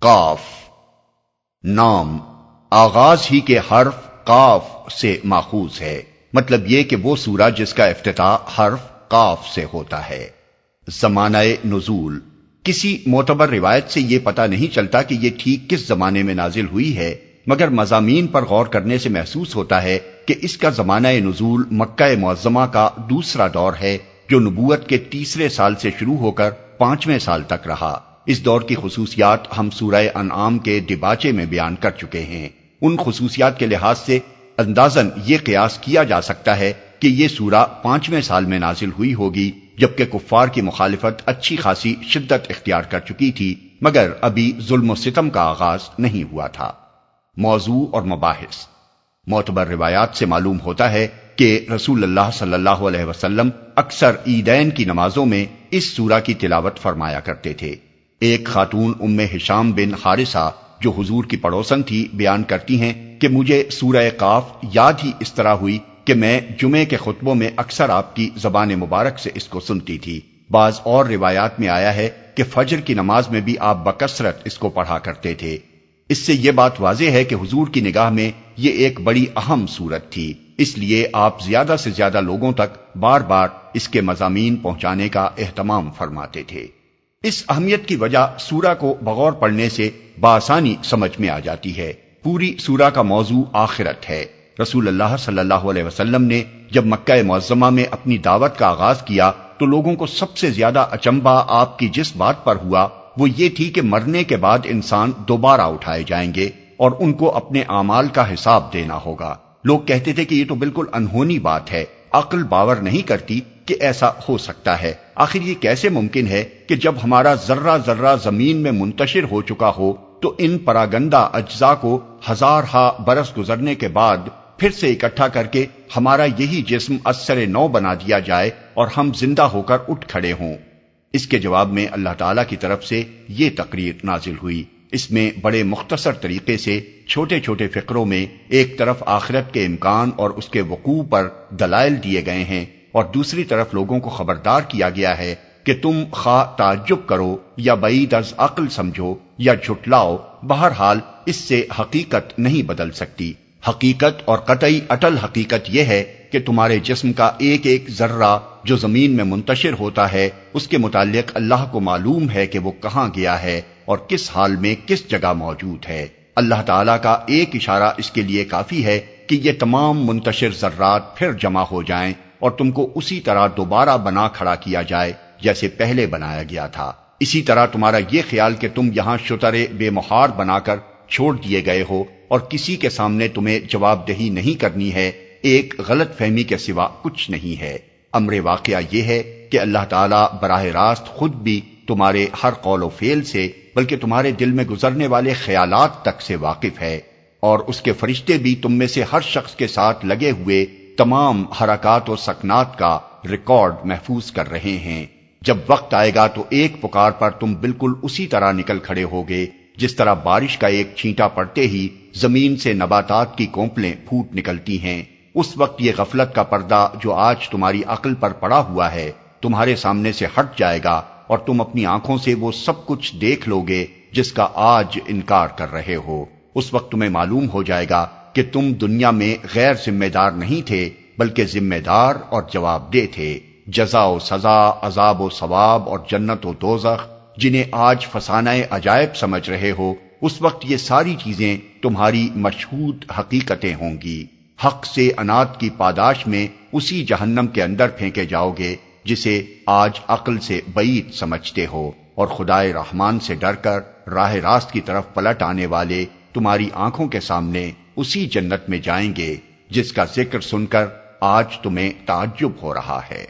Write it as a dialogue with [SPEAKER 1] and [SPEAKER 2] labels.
[SPEAKER 1] قاف نام آغاز ہی کے حرف قاف سے ماخوذ ہے، مطلب یہ کہ وہ سورہ جس کا افتتاح حرف قاف سے ہوتا ہے۔ زمانہ نزول کسی معتبر روایت سے یہ پتہ نہیں چلتا کہ یہ ٹھیک کس زمانے میں نازل ہوئی ہے، مگر مضامین پر غور کرنے سے محسوس ہوتا ہے کہ اس کا زمانہ نزول مکہ معظمہ کا دوسرا دور ہے، جو نبوت کے تیسرے سال سے شروع ہو کر 5ویں سال تک رہا۔ اس دور کی خصوصیات ہم سورہ انعام کے دباچے میں بیان کر چکے ہیں۔ ان خصوصیات کے لحاظ سے اندازاً یہ قیاس کیا جا سکتا ہے کہ یہ سورہ 5ویں سال میں نازل ہوئی ہوگی، جبکہ کفار کی مخالفت اچھی خاصی شدت اختیار کر چکی تھی، مگر ابھی ظلم و ستم کا آغاز نہیں ہوا تھا۔ موضوع اور مباحث معتبر روایات سے معلوم ہوتا ہے کہ رسول اللہ صلی اللہ علیہ وسلم اکثر عیدین کی نمازوں میں اس سورہ کی تلاوت فرمایا کرتے تھے۔ ایک خاتون ام ہشام بن حارثہ جو حضور کی پڑوسن تھی بیان کرتی ہیں کہ مجھے سورہ قاف یاد ہی اس طرح ہوئی کہ میں جمعے کے خطبوں میں اکثر آپ کی زبان مبارک سے اس کو سنتی تھی۔ بعض اور روایات میں آیا ہے کہ فجر کی نماز میں بھی آپ بکثرت اس کو پڑھا کرتے تھے۔ اس سے یہ بات واضح ہے کہ حضور کی نگاہ میں یہ ایک بڑی اہم سورت تھی، اس لیے آپ زیادہ سے زیادہ لوگوں تک بار بار اس کے مضامین پہنچانے کا اہتمام فرماتے تھے۔ اس اہمیت کی وجہ سورہ کو بغور پڑھنے سے بآسانی سمجھ میں آ جاتی ہے۔ پوری سورہ کا موضوع آخرت ہے۔ رسول اللہ صلی اللہ علیہ وسلم نے جب مکہ معظمہ میں اپنی دعوت کا آغاز کیا تو لوگوں کو سب سے زیادہ اچنبھا آپ کی جس بات پر ہوا وہ یہ تھی کہ مرنے کے بعد انسان دوبارہ اٹھائے جائیں گے اور ان کو اپنے اعمال کا حساب دینا ہوگا۔ لوگ کہتے تھے کہ یہ تو بالکل انہونی بات ہے، عقل باور نہیں کرتی کہ ایسا ہو سکتا ہے۔ آخر یہ کیسے ممکن ہے کہ جب ہمارا ذرہ ذرہ زمین میں منتشر ہو چکا ہو تو ان پراگندہ اجزاء کو ہزارہا برس گزرنے کے بعد پھر سے اکٹھا کر کے ہمارا یہی جسم ازسر نو بنا دیا جائے اور ہم زندہ ہو کر اٹھ کھڑے ہوں؟ اس کے جواب میں اللہ تعالیٰ کی طرف سے یہ تقریر نازل ہوئی۔ اس میں بڑے مختصر طریقے سے چھوٹے چھوٹے فقروں میں ایک طرف آخرت کے امکان اور اس کے وقوع پر دلائل دیے گئے ہیں اور دوسری طرف لوگوں کو خبردار کیا گیا ہے کہ تم خواہ تعجب کرو یا بعید از عقل سمجھو یا جھٹلاؤ، بہرحال اس سے حقیقت نہیں بدل سکتی۔ حقیقت اور قطعی اٹل حقیقت یہ ہے کہ تمہارے جسم کا ایک ایک ذرہ جو زمین میں منتشر ہوتا ہے اس کے متعلق اللہ کو معلوم ہے کہ وہ کہاں گیا ہے اور کس حال میں کس جگہ موجود ہے۔ اللہ تعالیٰ کا ایک اشارہ اس کے لیے کافی ہے کہ یہ تمام منتشر ذرات پھر جمع ہو جائیں اور تم کو اسی طرح دوبارہ بنا کھڑا کیا جائے جیسے پہلے بنایا گیا تھا۔ اسی طرح تمہارا یہ خیال کہ تم یہاں شترے بے مہار بنا کر چھوڑ دیے گئے ہو اور کسی کے سامنے تمہیں جواب دہی نہیں کرنی ہے، ایک غلط فہمی کے سوا کچھ نہیں ہے۔ امر واقعہ یہ ہے کہ اللہ تعالیٰ براہ راست خود بھی تمہارے ہر قول و فعل سے بلکہ تمہارے دل میں گزرنے والے خیالات تک سے واقف ہے، اور اس کے فرشتے بھی تم میں سے ہر شخص کے ساتھ لگے ہوئے تمام حرکات و سکنات کا ریکارڈ محفوظ کر رہے ہیں۔ جب وقت آئے گا تو ایک پکار پر تم بالکل اسی طرح نکل کھڑے ہوگے جس طرح بارش کا ایک چھینٹا پڑتے ہی زمین سے نباتات کی کونپلیں پھوٹ نکلتی ہیں۔ اس وقت یہ غفلت کا پردہ جو آج تمہاری عقل پر پڑا ہوا ہے تمہارے سامنے سے ہٹ جائے گا اور تم اپنی آنکھوں سے وہ سب کچھ دیکھ لوگے جس کا آج انکار کر رہے ہو۔ اس وقت تمہیں معلوم ہو جائے گا کہ تم دنیا میں غیر ذمہ دار نہیں تھے بلکہ ذمہ دار اور جواب دہ تھے۔ جزا و سزا، عذاب و ثواب اور جنت و دوزخ جنہیں آج فسانہ عجائب سمجھ رہے ہو، اس وقت یہ ساری چیزیں تمہاری مشہود حقیقتیں ہوں گی۔ حق سے انات کی پاداش میں اسی جہنم کے اندر پھینکے جاؤ گے جسے آج عقل سے بعید سمجھتے ہو، اور خدائے رحمان سے ڈر کر راہ راست کی طرف پلٹ آنے والے تمہاری آنکھوں کے سامنے اسی جنت میں جائیں گے جس کا ذکر سن کر آج تمہیں تعجب ہو رہا ہے۔